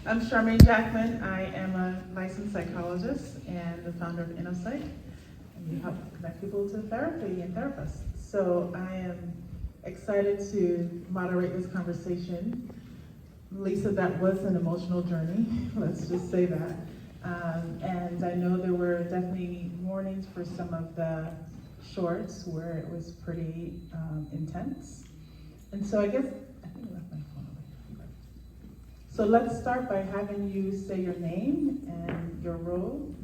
I'm Charmain Jackman. I am a licensed psychologist and the founder of InnoPsych. And we help connect people to therapy and therapists. So I am excited to moderate this conversation. Lisa, that was an emotional journey, let's just say that. And I know there were definitely warnings for some of the shorts where it was pretty intense. And so I think I left my phone over here. So let's start by having you say your name and your role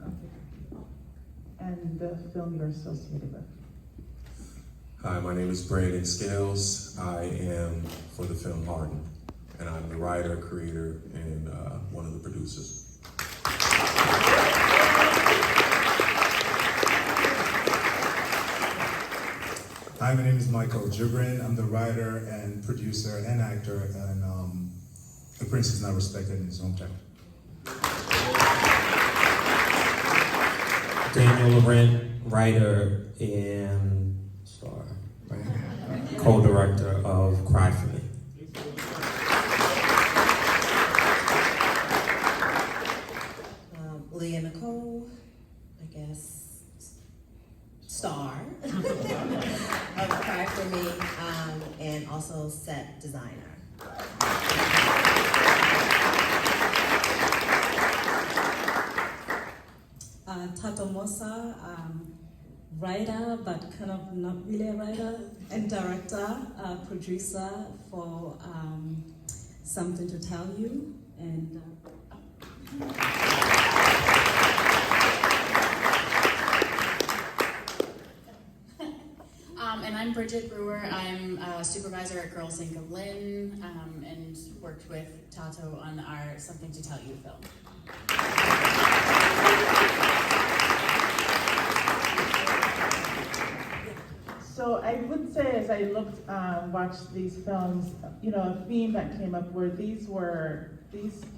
and the film you're associated with. Hi, my name is Brandon Scales. I am for the film Hardened, and I'm the writer, creator, and one of the producers. Hi, my name is Michael Gibran. I'm the writer and producer and actor, and The Prince is Not Respected in His Hometown. Daniel Laurent, writer and star, right? Co-director of Cry For Me. Leah Nicole, I guess, star of Cry For Me, and also set designer. Thato Mwosa, writer, but kind of not really a writer, and director, producer for Something to Tell You, and and I'm Bridget Brewer. I'm a supervisor at Girls Inc. of Lynn, and worked with Thato on our Something to Tell You film. So I would say, as I watched these films, a theme that came up where these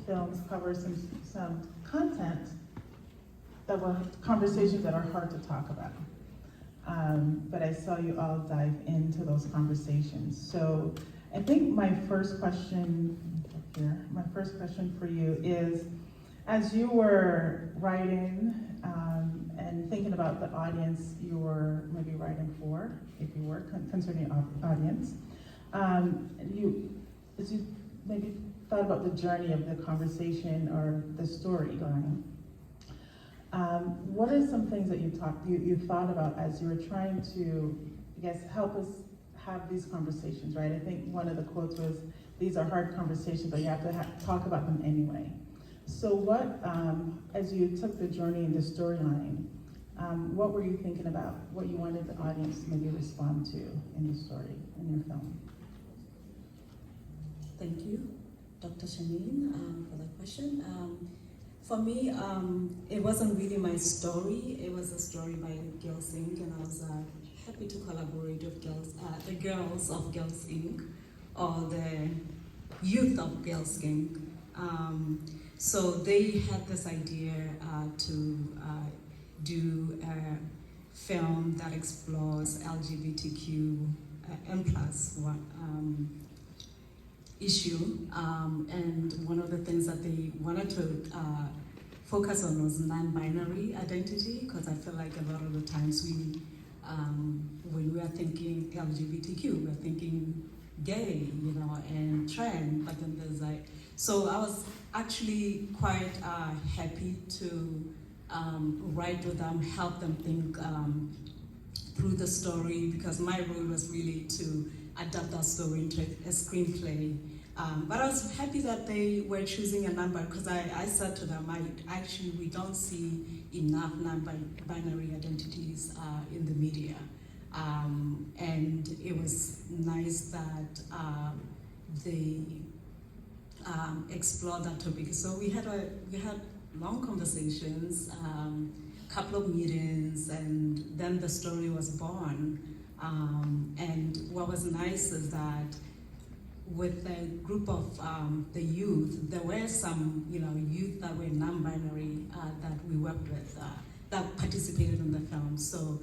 films cover some content that were conversations that are hard to talk about. But I saw you all dive into those conversations. So I think my first question for you is, as you were writing and thinking about the audience you were maybe writing for, if you were concerning audience, as you maybe thought about the journey of the conversation or the story going, what are some things that you thought about as you were trying to, I guess, help us have these conversations, right? I think one of the quotes was, "These are hard conversations, but you have to talk about them anyway." So what, as you took the journey in the storyline, what were you thinking about? What you wanted the audience to maybe respond to in the story, in your film? thank you, Dr. Charmain, for the question. For me, it wasn't really my story. It was a story by Girls Inc., and I was happy to collaborate with the girls of Girls Inc., or the youth of Girls Inc. So they had this idea to do a film that explores LGBTQIA+ issue, and one of the things that they wanted to focus on was non-binary identity, because I feel like a lot of the times when we are thinking LGBTQ, we're thinking gay, and trans, but then there's so I was actually quite happy to write with them, help them think through the story, because my role was really to adapt that story into a screenplay. But I was happy that they were choosing a number, because I said to them, we don't see enough non-binary identities in the media. And it was nice that they explored that topic. So we had long conversations, couple of meetings, and then the story was born. And what was nice is that with the group of the youth, there were some youth that were non-binary that we worked with that participated in the film. So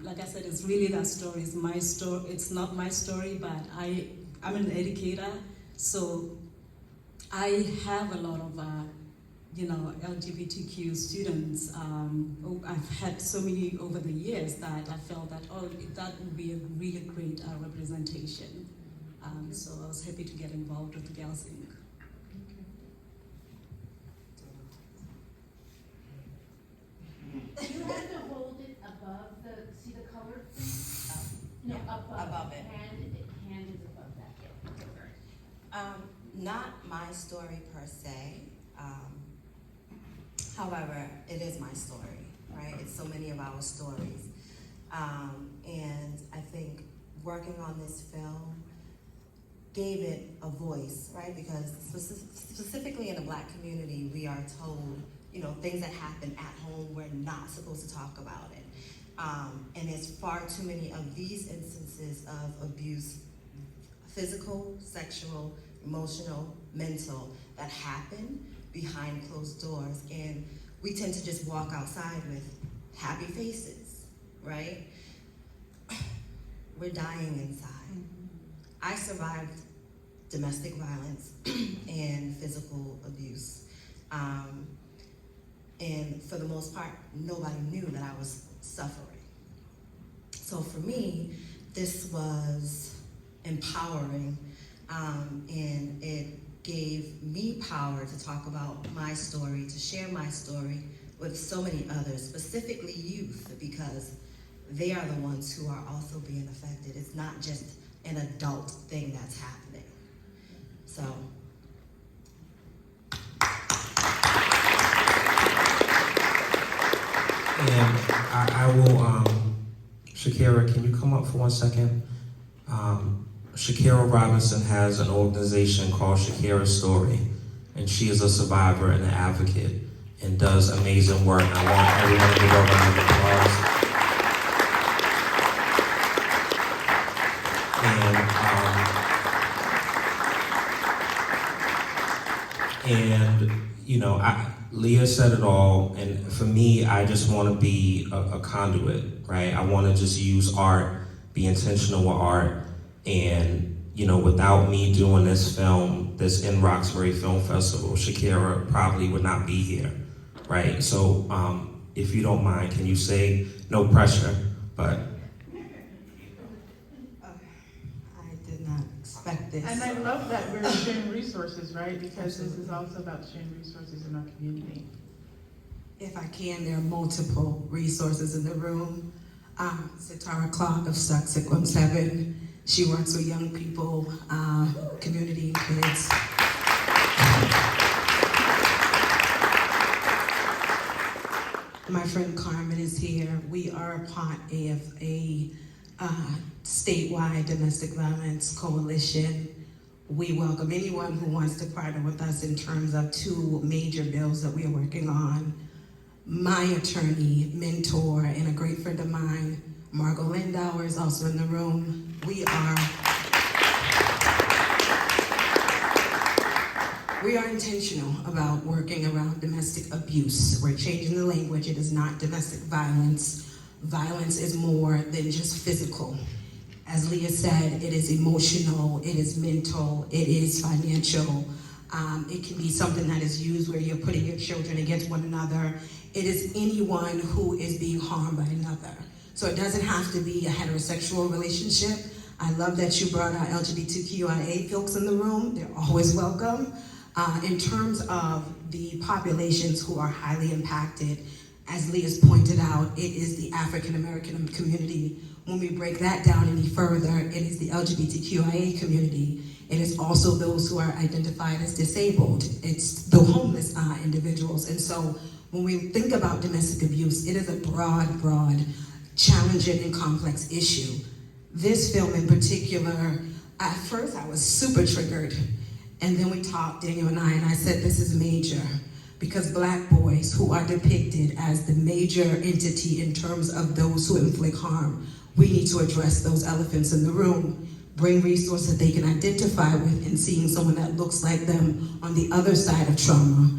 like I said, it's really that story. It's my story. It's not my story, but I'm an educator, so I have a lot of, LGBTQ students. I've had so many over the years that I felt that, that would be a really great representation. So I was happy to get involved with the Girls Inc. You have to hold it above see the colored thing? No, above it. Hand is above that. Not my story per se. However, it is my story, right? It's so many of our stories. And I think working on this film gave it a voice, right? Because specifically in the Black community, we are told, things that happen at home, we're not supposed to talk about it. And there's far too many of these instances of abuse, physical, sexual, emotional, mental, that happen behind closed doors. And we tend to just walk outside with happy faces, right? We're dying inside. I survived domestic violence and physical abuse. And for the most part, nobody knew that I was suffering. So for me, this was empowering, and it gave me power to talk about my story, to share my story with so many others, specifically youth, because they are the ones who are also being affected. It's not just an adult thing that's happening. So. And I will, Shakira, can you come up for 1 second? Shakira Robinson has an organization called Shakira's Story, and she is a survivor and an advocate and does amazing work. I want everyone to give her a round of applause. Leah said it all, and for me, I just want to be a conduit, right? I want to just use art, be intentional with art, and without me doing this film, this in Roxbury Film Festival, Shakira probably would not be here, right? So, if you don't mind, can you say, no pressure, but. I did not expect this. And I love that we're sharing resources, right? Because this is also about sharing resources in our community. If I can, there are multiple resources in the room. Sitara Clark of Stuck 617. She works with young people, community kids. My friend Carmen is here. We are a part of a statewide domestic violence coalition. We welcome anyone who wants to partner with us in terms of 2 major bills that we are working on. My attorney, mentor, and a great friend of mine, Margot Lindauer, is also in the room. We are intentional about working around domestic abuse. We're changing the language. It is not domestic violence. Violence is more than just physical. As Leah said, it is emotional, it is mental, it is financial. It can be something that is used where you're putting your children against one another. It is anyone who is being harmed by another. So it doesn't have to be a heterosexual relationship. I love that you brought our LGBTQIA folks in the room. They're always welcome. In terms of the populations who are highly impacted, as Leah's pointed out, it is the African American community. When we break that down any further, it is the LGBTQIA community. It is also those who are identified as disabled. It's the homeless individuals. And so when we think about domestic abuse, it is a broad, challenging and complex issue. This film in particular, at first I was super triggered. And then we talked, Daniel and I said, this is major. Because Black boys who are depicted as the major entity in terms of those who inflict harm, we need to address those elephants in the room, bring resources that they can identify with, and seeing someone that looks like them on the other side of trauma,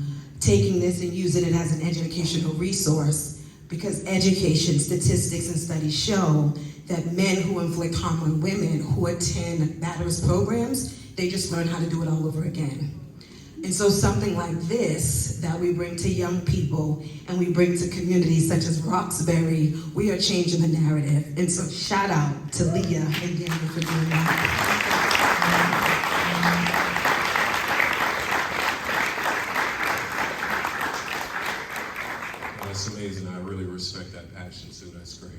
taking this and using it as an educational resource, because education, statistics, and studies show that men who inflict harm on women who attend batterers programs, they just learn how to do it all over again. And so something like this that we bring to young people and we bring to communities such as Roxbury, we are changing the narrative. And so shout out to Leah and Daniel for doing that. That's amazing. I really respect that passion too. That's great.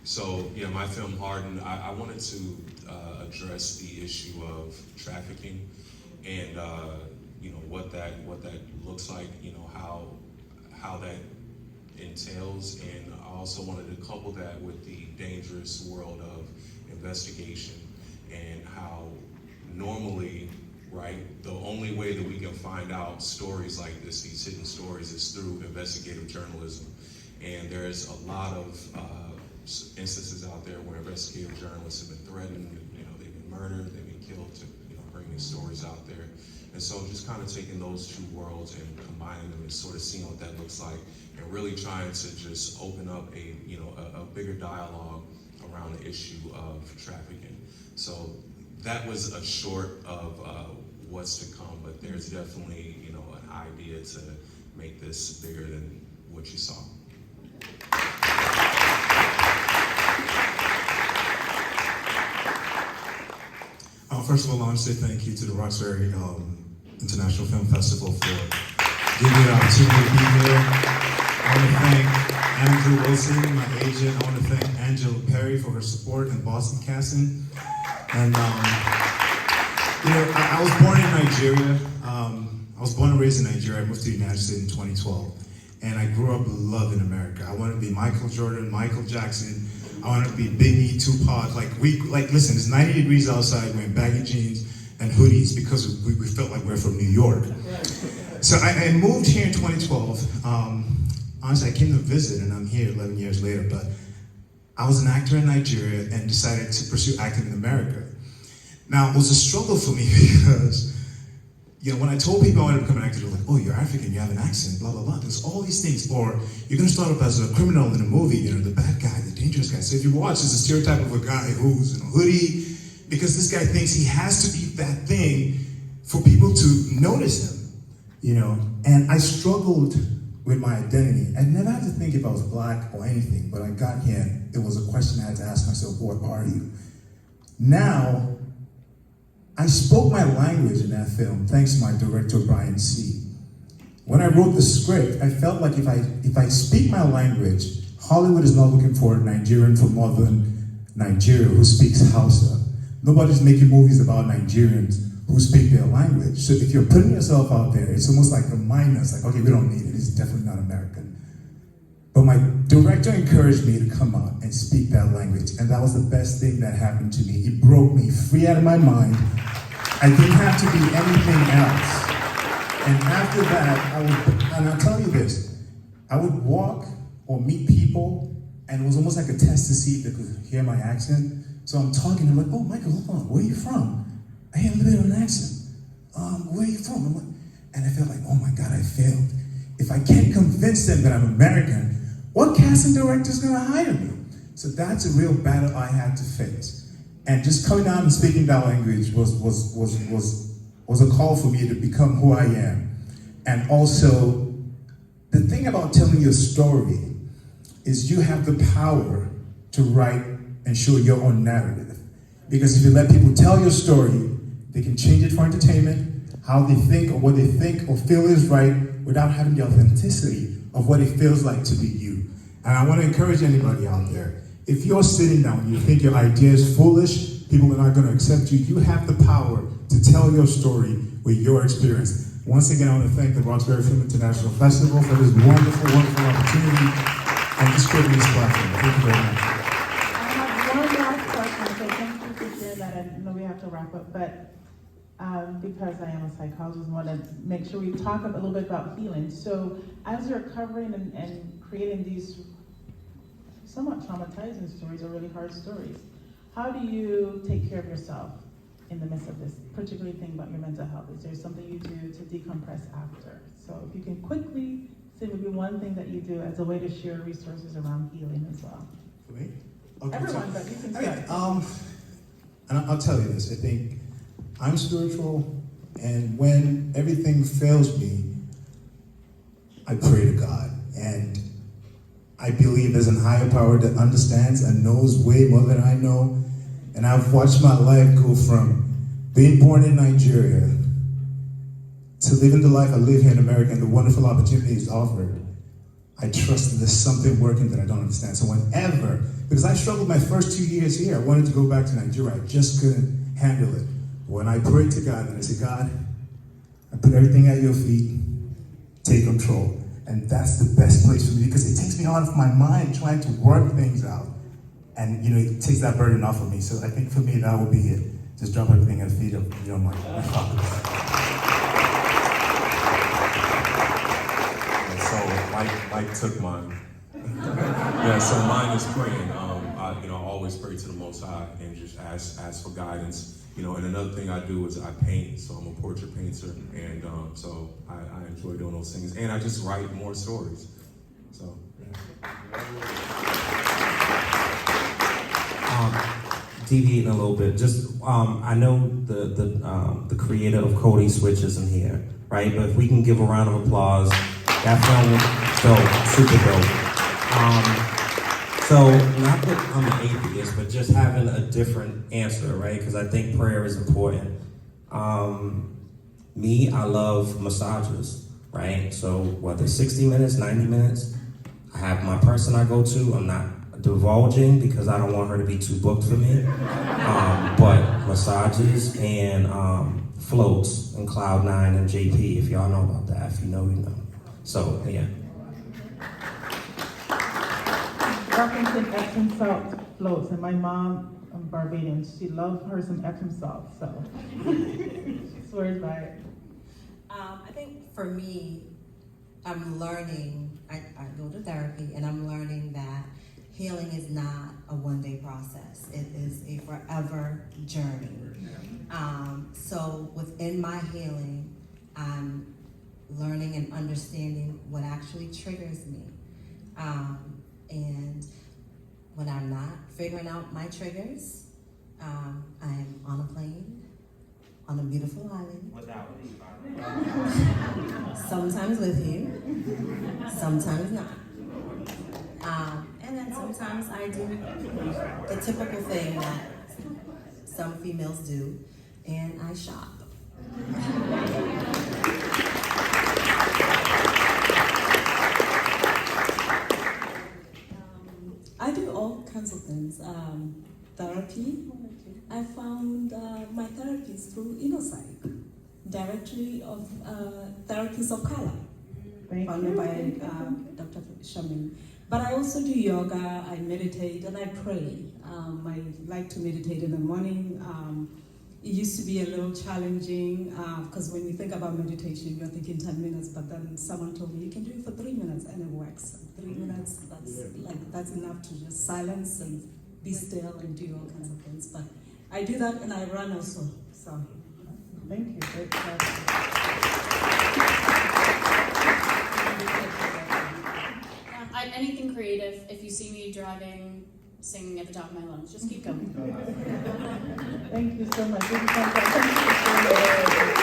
So yeah, my film Hardened, I wanted to address the issue of trafficking and you know what that looks like. You know how that entails, and I also wanted to couple that with the dangerous world of investigation and how normally, right, the only way that we can find out stories like this, these hidden stories, is through investigative journalism. And there's a lot of instances out there where investigative journalists have been threatened, you know, they've been murdered, they've been killed to, you know, bring these stories out there. And so just kind of taking those two worlds and combining them and sort of seeing what that looks like, and really trying to just open up a, you know, a bigger dialogue around the issue of trafficking. So that was a short of what's to come, but there's definitely, you know, an idea to make this bigger than what you saw. First of all, I want to say thank you to the Roxbury International Film Festival for giving me the opportunity to be here. I want to thank Andrew Wilson, my agent. I want to thank Angela Perry for her support in Boston casting. And you know, I was born in Nigeria. I was born and raised in Nigeria. I moved to the United States in 2012. And I grew up loving America. I wanted to be Michael Jordan, Michael Jackson. I wanted to be Biggie, Tupac. Listen, it's 90 degrees outside, wearing baggy jeans and hoodies because we felt like we're from New York. So I moved here in 2012. Honestly, I came to visit, and I'm here 11 years later, but I was an actor in Nigeria and decided to pursue acting in America. Now, it was a struggle for me because, you know, when I told people I wanted to become an actor, they were like, oh, you're African, you have an accent, blah, blah, blah. There's all these things. Or you're going to start off as a criminal in a movie, you know, the bad guy, the dangerous guy. So if you watch, there's a stereotype of a guy who's in a hoodie, because this guy thinks he has to be that thing for people to notice him, you know. And I struggled with my identity. I never had to think if I was black or anything, but I got here, and it was a question I had to ask myself, what are you? Now, I spoke my language in that film, thanks to my director, Brian C. When I wrote the script, I felt like if I speak my language, Hollywood is not looking for a Nigerian from northern Nigeria who speaks Hausa. Nobody's making movies about Nigerians who speak their language. So if you're putting yourself out there, it's almost like a minus, like, okay, we don't need it, it's definitely not American. But my director encouraged me to come out and speak that language, and that was the best thing that happened to me. It broke me free out of my mind. I didn't have to be anything else. And after that, and I'll tell you this, I would walk or meet people, and it was almost like a test to see if they could hear my accent. So I'm talking, I'm like, oh, Michael, hold on, where are you from? I hear a little bit of an accent. Where are you from? I'm like, and I felt like, oh my God, I failed. If I can't convince them that I'm American, what casting director is gonna hire me? So that's a real battle I had to face. And just coming out and speaking that language was a call for me to become who I am. And also, the thing about telling your story is you have the power to write and show your own narrative. Because if you let people tell your story, they can change it for entertainment, how they think or what they think or feel is right, without having the authenticity of what it feels like to be you. And I want to encourage anybody out there, if you're sitting down and you think your idea is foolish, people are not going to accept you, you have the power to tell your story with your experience. Once again, I want to thank the Roxbury Film International Festival for this wonderful, wonderful opportunity and just creating this platform. Thank you very much. I have one last question, so thank you for sharing that. I know we have to wrap up, but because I am a psychologist, I want to make sure we talk a little bit about healing. So as you're covering and creating these somewhat traumatizing stories or really hard stories, how do you take care of yourself in the midst of this, particularly thinking about your mental health? Is there something you do to decompress after? So if you can quickly say maybe one thing that you do as a way to share resources around healing as well. For me? Okay, Everyone, but you can start. And I'll tell you this, I think I'm spiritual, And when everything fails me, I pray to God. And I believe there's a higher power that understands and knows way more than I know. And I've watched my life go from being born in Nigeria to living the life I live here in America and the wonderful opportunities offered. I trust that there's something working that I don't understand. So whenever, because I struggled my first 2 years here, I wanted to go back to Nigeria. I just couldn't handle it. When I prayed to God and I said, God, I put everything at your feet, take control. And that's the best place for me because it takes me out of my mind trying to work things out. And it takes that burden off of me. So I think for me, that would be it. Just drop everything at the feet of my Father. So Mike took mine. Yeah, so mine is praying. I always pray to the Most High and just ask for guidance. And another thing I do is I paint, so I'm a portrait painter, and so I enjoy doing those things. And I just write more stories. So. Deviating a little bit, just I know the creator of Cody Switch isn't here, right? But if we can give a round of applause, that film was dope, super dope. So not that I'm an atheist, but just having a different answer, right? Because I think prayer is important. Me, I love massages, right? So whether 60 minutes, 90 minutes, I have my person I go to. I'm not divulging because I don't want her to be too booked for me. But massages and floats and Cloud9 and JP, if y'all know about that, if you know, you know. So, yeah. Referencing Epsom salt floats, and my mom, Barbadian, she loves her some Epsom salt, so she swears by it. I think for me, I'm learning, I go to therapy, and I'm learning that healing is not a one-day process. It is a forever journey. So within my healing, I'm learning and understanding what actually triggers me. And when I'm not figuring out my triggers, I'm on a plane, on a beautiful island. Without me. Sometimes with you, sometimes not. And then sometimes I do the typical thing that some females do, and I shop. I do all kinds of things. Therapy. I found my therapist through InnoPsych, Directory of Therapists of Color, founded by Dr. Charmain. But I also do yoga, I meditate, and I pray. I like to meditate in the morning. It used to be a little challenging because when you think about meditation, you're thinking 10 minutes, but then someone told me you can do it for 3 minutes and it works. 3 minutes, that's enough to just silence and be still and do all kinds of things. But I do that and I run also. So Thank you. Great job. Anything creative. If you see me driving, singing at the top of my lungs, just keep going. Thank you so much. This is fantastic. Thank you for sharing.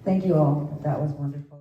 Thank you all. That was wonderful.